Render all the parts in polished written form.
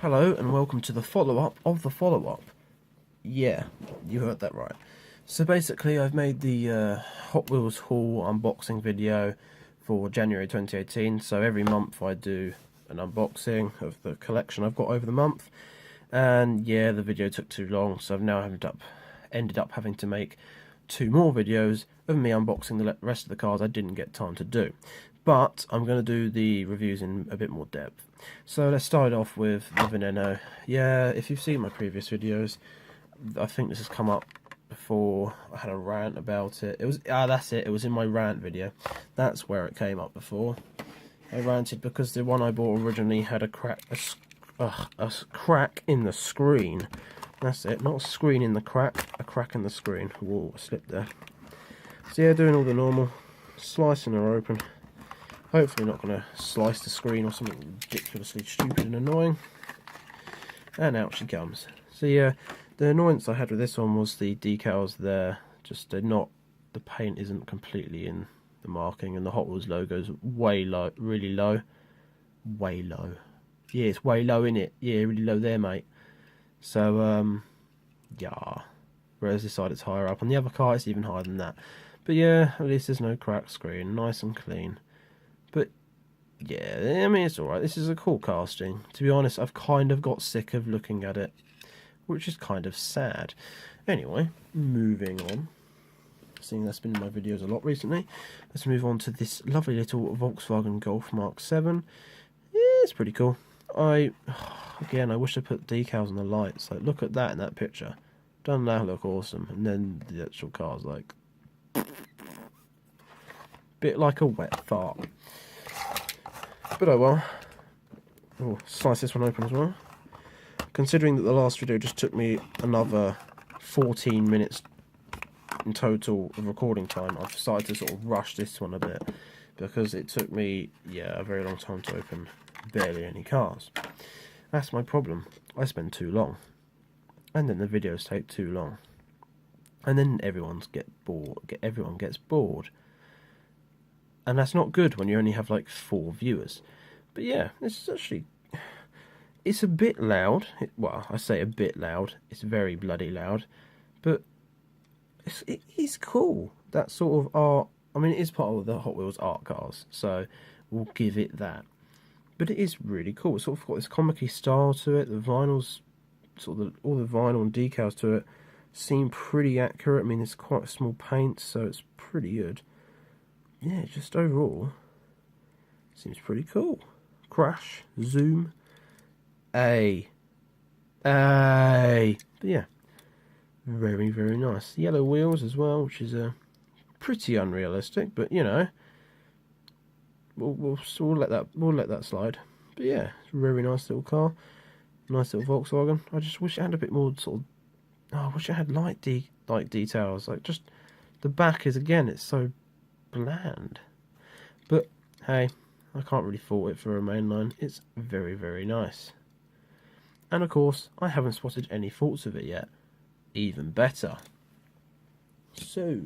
Hello and welcome to the follow-up of the follow-up. Yeah, you heard that right. So basically I've made the Hot Wheels haul unboxing video for January 2018. So every month I do an unboxing of the collection I've got over the month. And yeah, the video took too long, so I've now ended up having to make 2 more videos of me unboxing the rest of the cars I didn't get time to do. But I'm going to do the reviews in a bit more depth. So let's start off with the Veneno. Yeah, if you've seen my previous videos, I think this has come up before. I had a rant about it. It was that's it. It was in my rant video. That's where it came up before. I ranted because the one I bought originally had a crack in the screen. That's it. Not a screen in the crack. A crack in the screen. Whoa, I slipped there. So yeah, doing all the normal, slicing her open. Hopefully not going to slice the screen or something ridiculously stupid and annoying. And out she comes. So yeah, the annoyance I had with this one was the decals there. Just the paint isn't completely in the marking, and the Hot Wheels logo's way low, really low. Way low. Yeah, it's way low, innit? Yeah, really low there, mate. So, yeah. Whereas this side it's higher up. On the other car it's even higher than that. But yeah, at least there's no cracked screen. Nice and clean. But yeah, I mean, it's alright. This is a cool casting. To be honest, I've kind of got sick of looking at it, which is kind of sad. Anyway, moving on. Seeing that's been in my videos a lot recently, let's move on to this lovely little Volkswagen Golf Mark 7. Yeah, it's pretty cool. Again, I wish I put decals on the lights. Like, look at that in that picture. Doesn't that look awesome? And then the actual car's like, bit like a wet fart. But oh well. Oh, slice this one open as well. Considering that the last video just took me another 14 minutes in total of recording time, I've decided to sort of rush this one a bit, because it took me, yeah, a very long time to open barely any cars. That's my problem. I spend too long. And then the videos take too long. And then everyone gets bored. And that's not good when you only have like 4 viewers. But yeah, this is actually, it's a bit loud. Well, I say a bit loud. It's very bloody loud. But it is cool. That sort of art. I mean, it is part of the Hot Wheels art cars, so we'll give it that. But it is really cool. It's sort of got this comic-y style to it. The vinyls, all the vinyl and decals to it seem pretty accurate. I mean, it's quite a small paint, so it's pretty good. Yeah, just overall, seems pretty cool. Crash, zoom, but yeah, very, very nice. Yellow wheels as well, which is pretty unrealistic, but you know, we'll let that slide. But yeah, it's a very nice little car, nice little Volkswagen. I just wish it had a bit more sort of. Oh, I wish it had light details. Like, just the back is, again, it's so bland. But hey, I can't really fault it for a mainline. It's very, very nice. And of course, I haven't spotted any faults with it yet. Even better. So,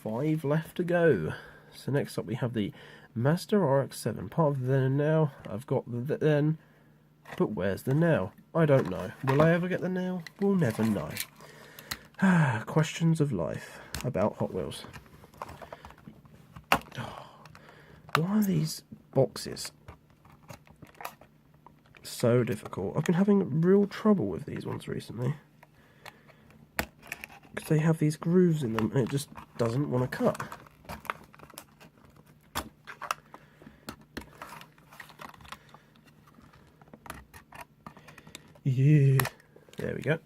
5 left to go. So next up we have the Mazda RX-7. Part of the then and now. I've got the then, but where's the now? I don't know. Will I ever get the now? We'll never know. Questions of life about Hot Wheels. Why are these boxes so difficult? I've been having real trouble with these ones recently, because they have these grooves in them and it just doesn't want to cut. Yeah, there we go.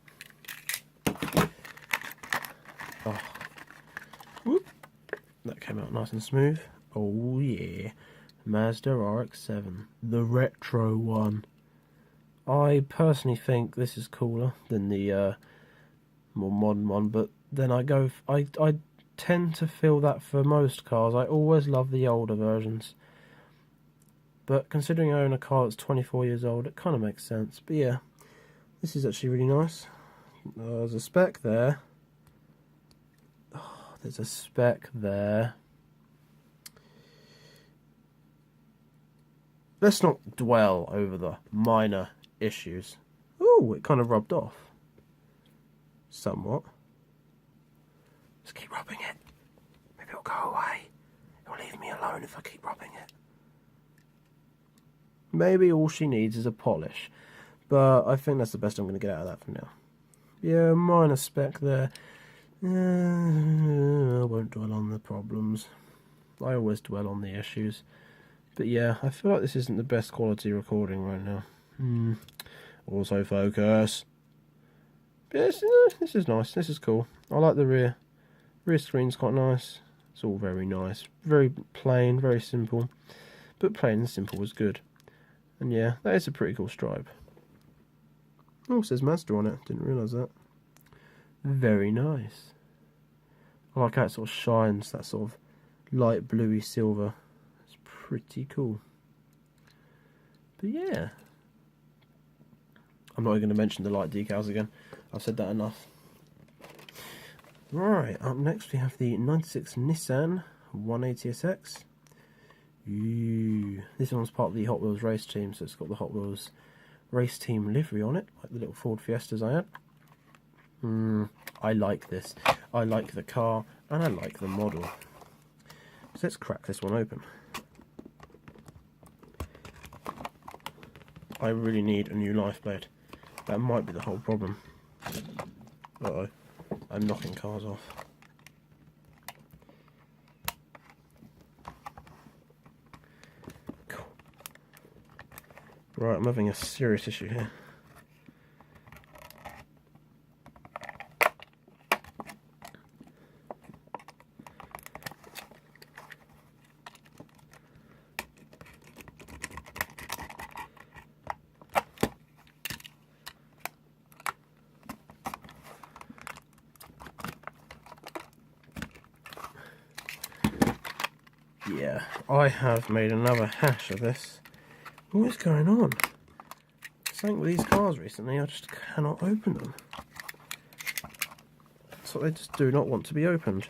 Oh, whoop. That came out nice and smooth. Oh yeah, Mazda RX-7, the retro one. I personally think this is cooler than the more modern one, but then I tend to feel that for most cars. I always love the older versions. But considering I own a car that's 24 years old, it kind of makes sense. But yeah, this is actually really nice. There's a spec there. Oh, there's a spec there. let's not dwell over the minor issues. Ooh, it kind of rubbed off. Somewhat. Just keep rubbing it. Maybe it'll go away. It'll leave me alone if I keep rubbing it. Maybe all she needs is a polish. But I think that's the best I'm going to get out of that for now. Yeah, minor speck there. I won't dwell on the problems. I always dwell on the issues. But yeah, I feel like this isn't the best quality recording right now. Also focus. Yes, this is nice. This is cool. I like the rear. Rear screen's quite nice. It's all very nice. Very plain, very simple. But plain and simple was good. And yeah, that is a pretty cool stripe. Oh, it says Mazda on it. Didn't realise that. Very nice. I like how it sort of shines, that sort of light bluey silver. It's pretty cool. But yeah. I'm not even going to mention the light decals again. I've said that enough. Right, up next we have the 96 Nissan 180SX. Ooh, this one's part of the Hot Wheels race team, so it's got the Hot Wheels race team livery on it, like the little Ford Fiestas I had. I like this. I like the car, and I like the model. So let's crack this one open. I really need a new life blade. That might be the whole problem. Uh-oh. I'm knocking cars off. Cool. Right, I'm having a serious issue here. Yeah, I have made another hash of this. What is going on? Something with these cars recently, I just cannot open them. So they just do not want to be opened.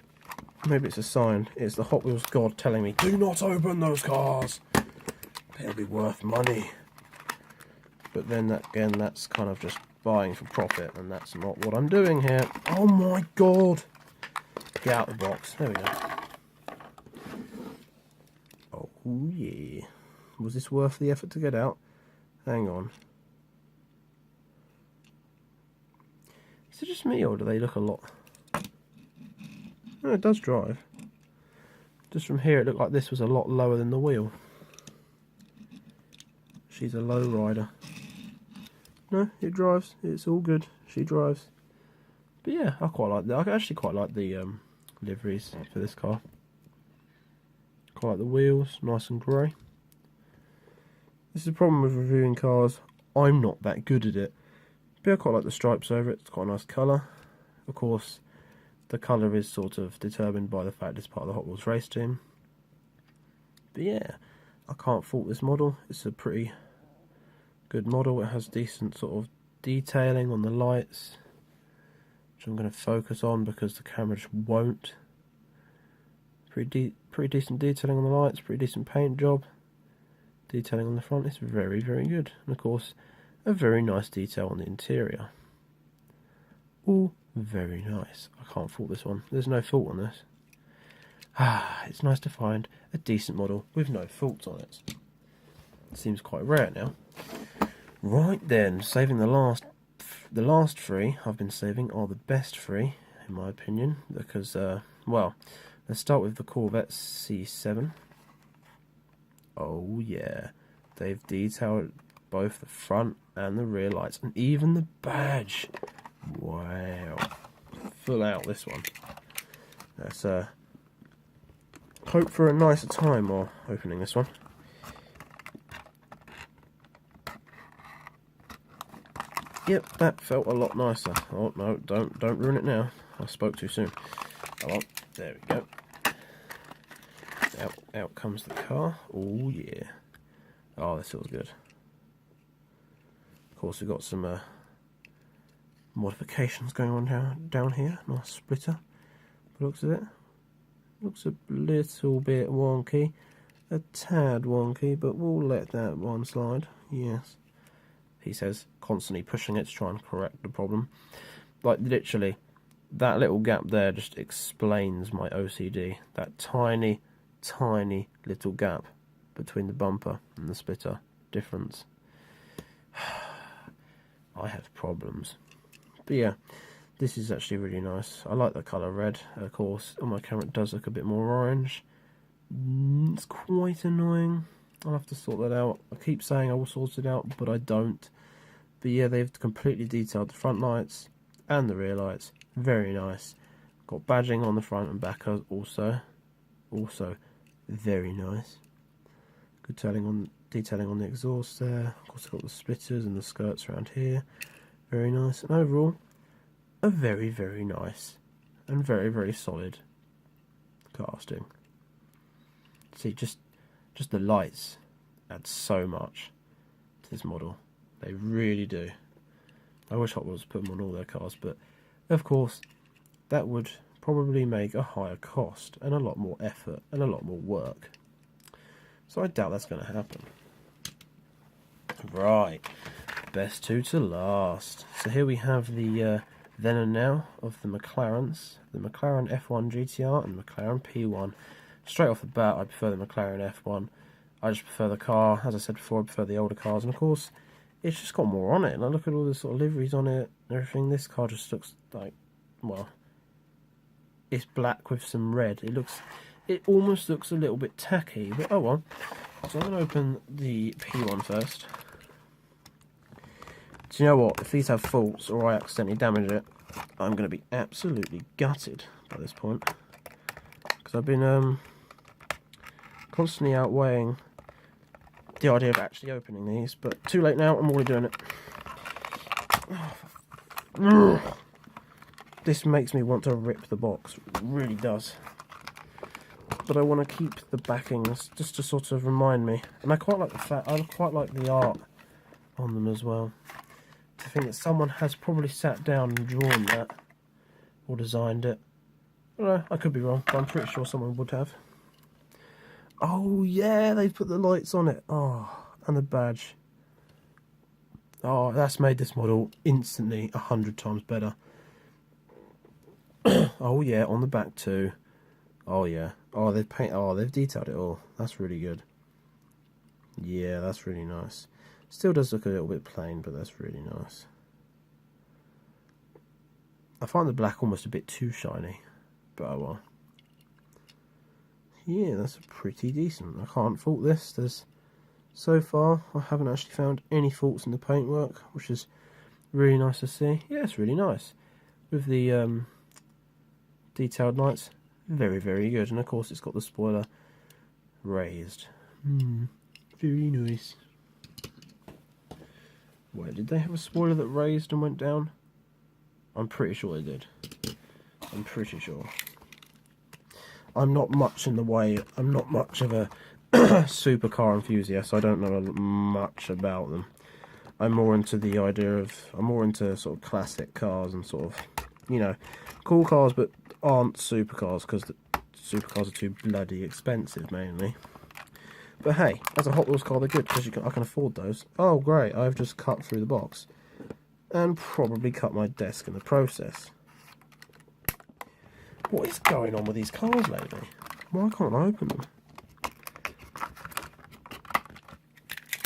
Maybe it's a sign. It's the Hot Wheels God telling me, do not open those cars. They'll be worth money. But then again, that's kind of just buying for profit, and that's not what I'm doing here. Oh my god! Get out of the box. There we go. Oh yeah. Was this worth the effort to get out? Hang on. Is it just me, or do they look a lot? Oh, it does drive. Just from here it looked like this was a lot lower than the wheel. She's a low rider. No, it drives. It's all good. She drives. But yeah, I quite like that. I actually quite like the liveries for this car. Quite like the wheels, nice and grey. This is the problem with reviewing cars. I'm not that good at it. But I quite like the stripes over it. It's quite a nice colour. Of course, the colour is sort of determined by the fact it's part of the Hot Wheels race team. But yeah, I can't fault this model. It's a pretty good model. It has decent sort of detailing on the lights, which I'm going to focus on because the camera just won't. Pretty decent detailing on the lights, pretty decent paint job. Detailing on the front is very, very good. And of course, a very nice detail on the interior. All very nice. I can't fault this one. There's no fault on this. It's nice to find a decent model with no faults on it. It seems quite rare now. Right then, saving the last three I've been saving are the best three, in my opinion, because, well, let's start with the Corvette C7. Oh yeah, they've detailed both the front and the rear lights, and even the badge. Wow, full out this one. Let's hope for a nicer time while opening this one. Yep, that felt a lot nicer. Oh no, don't ruin it now. I spoke too soon. Come on, there we go. Out comes the car. Oh yeah. Oh, this feels good. Of course, we've got some modifications going on down here. Nice splitter. Looks of it. Looks a little bit wonky. a tad wonky, but we'll let that one slide. Yes, he says, constantly pushing it to try and correct the problem. Like, literally, that little gap there just explains my OCD. That tiny, tiny little gap between the bumper and the splitter difference. I have problems. But yeah, this is actually really nice. I like the colour red. Of course, on my camera it does look a bit more orange. It's quite annoying. I'll have to sort that out. I keep saying I will sort it out, but I don't. But yeah, they've completely detailed the front lights and the rear lights. Very nice. Got badging on the front and back also. Also very nice. Good detailing on the exhaust there. Of course, I've got the splitters and the skirts around here. Very nice. And overall, a very, very nice and very, very solid casting. See, just the lights add so much to this model. They really do. I wish Hot Wheels put them on all their cars, but of course, that would probably make a higher cost and a lot more effort and a lot more work. So I doubt that's going to happen. Right, best two to last. So here we have the then and now of the Mclarens, the Mclaren F1 GTR and Mclaren P1. Straight off the bat, I prefer the Mclaren F1. I just prefer the car. As I said before, I prefer the older cars, and of course, it's just got more on it. And I look at all the sort of liveries on it and everything. This car just looks like, well, it's black with some red. It almost looks a little bit tacky, but oh well. So I'm going to open the P1 first. Do you know what? If these have faults or I accidentally damage it, I'm going to be absolutely gutted by this point. Because I've been constantly outweighing the idea of actually opening these, but too late now, I'm already doing it. This makes me want to rip the box, it really does. But I want to keep the backings just to sort of remind me, and I quite like the art on them as well. I think that someone has probably sat down and drawn that or designed it. I could be wrong, but I'm pretty sure someone would have. Oh yeah, they've put the lights on it. Oh, and the badge. Oh, that's made this model instantly 100 times better. Oh yeah, on the back too. Oh yeah. Oh, they've detailed it all. That's really good. Yeah, that's really nice. Still does look a little bit plain, but that's really nice. I find the black almost a bit too shiny, but oh well. Yeah, that's pretty decent. I can't fault this. So far, I haven't actually found any faults in the paintwork, which is really nice to see. Yeah, it's really nice. With the detailed lights, very, very good. And of course, it's got the spoiler raised. Very nice. Wait, did they have a spoiler that raised and went down? I'm pretty sure they did. I'm pretty sure. I'm not much in the way. I'm not much of a supercar enthusiast. I don't know much about them. I'm more into the idea of. I'm more into sort of classic cars and sort of, you know, cool cars, but aren't supercars because the supercars are too bloody expensive mainly. But hey, as a Hot Wheels car, they're good because I can afford those. Oh great! I've just cut through the box and probably cut my desk in the process. What is going on with these cars lately? Why can't I open them?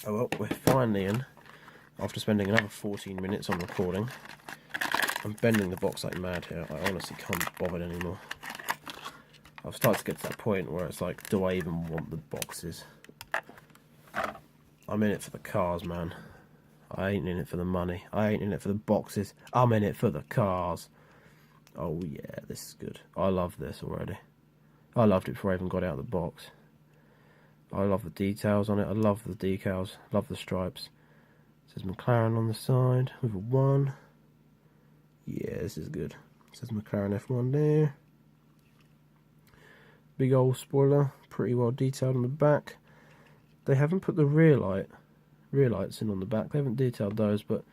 Oh well, we're finally in. After spending another 14 minutes on recording. I'm bending the box like mad here. I honestly can't be bothered anymore. I've started to get to that point where it's like, do I even want the boxes? I'm in it for the cars, man. I ain't in it for the money. I ain't in it for the boxes. I'm in it for the cars. Oh yeah, this is good. I love this already. I loved it before I even got out of the box. I love the details on it. I love the decals. Love the stripes. It says Mclaren on the side with a 1. Yeah, this is good. It says Mclaren F1 there. Big old spoiler. Pretty well detailed on the back. They haven't put the rear lights in on the back. They haven't detailed those, but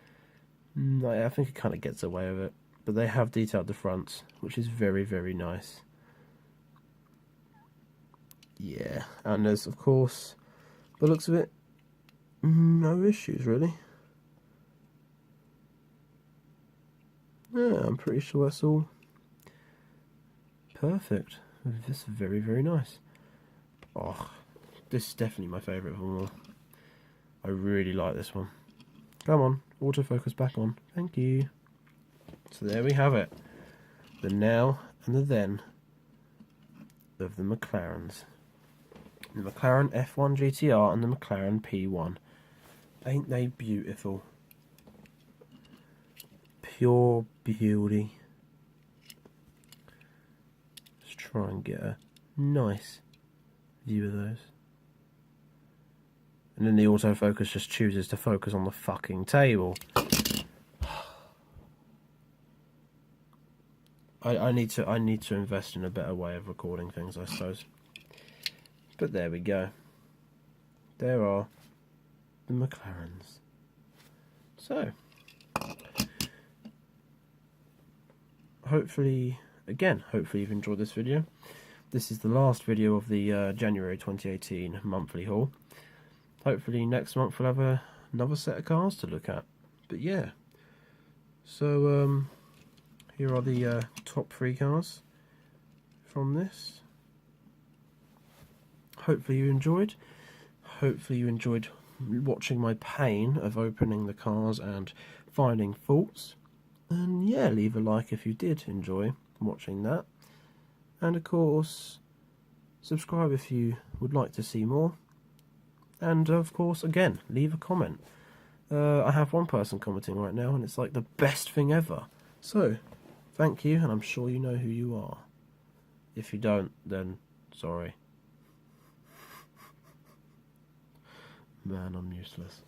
I think it kind of gets away with it. But they have detailed the fronts, which is very, very nice. Yeah, and there's, of course, by the looks of it, no issues really. Yeah, I'm pretty sure that's all perfect. This is very, very nice. Oh, this is definitely my favourite of them all. I really like this one. Come on, autofocus back on. Thank you. So there we have it. The now and the then of the Mclarens. The Mclaren F1 GTR and the Mclaren P1. Ain't they beautiful? Pure beauty. Let's try and get a nice view of those. And then the autofocus just chooses to focus on the fucking table. I need to invest in a better way of recording things, I suppose. But there we go. There are the Mclarens. So, hopefully you've enjoyed this video. This is the last video of the January 2018 monthly haul. Hopefully next month we'll have another set of cars to look at. But yeah, so here are the top 3 cars from this. Hopefully you enjoyed. Hopefully you enjoyed watching my pain of opening the cars and finding faults. And yeah, leave a like if you did enjoy watching that. And of course, subscribe if you would like to see more. And of course, again, leave a comment. I have one person commenting right now, and it's like the best thing ever. So, thank you, and I'm sure you know who you are. If you don't, then sorry. Man, I'm useless.